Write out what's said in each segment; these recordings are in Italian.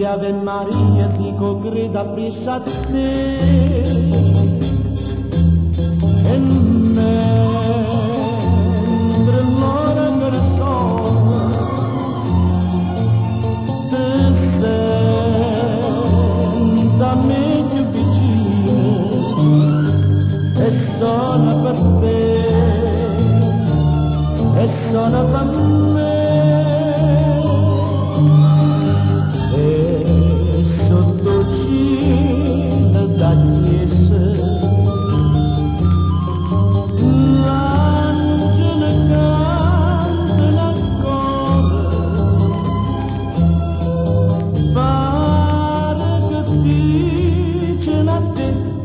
Ave Maria, dico creda presso a te. E mentre l'ora che ne sono, te senta a me più vicino e sono per te, e sono per me.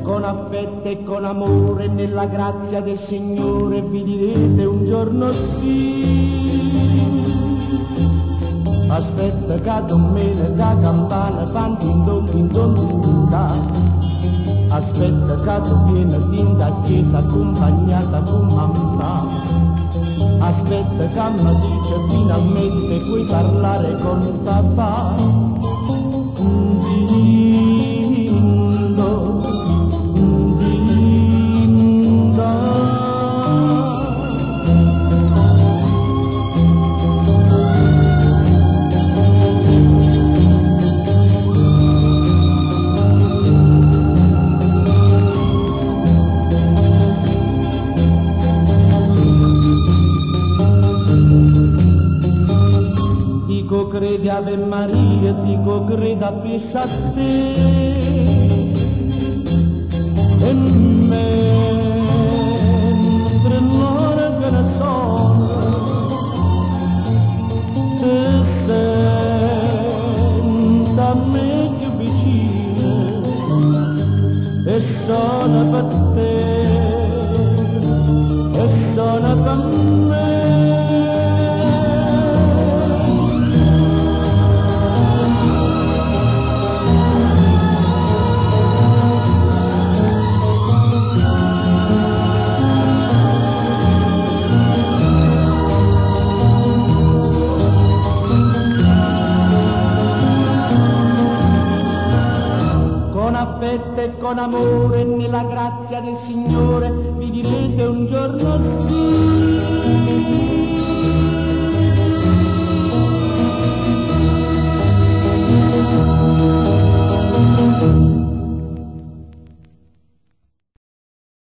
Con affetto e con amore nella grazia del Signore vi direte un giorno sì. Aspetta che domenica da campana fan din don din don din da. Aspetta che tu vieni in chiesa accompagnata con mamma. Aspetta che mi dice finalmente puoi parlare con papà. Dico credi Ave Maria, dico creda presso a te. E mentre l'ora che ne sono, te senta a me più vicino e sono per te, e sono per me. Con affetto e con amore nella grazia del Signore vi direte un giorno sì.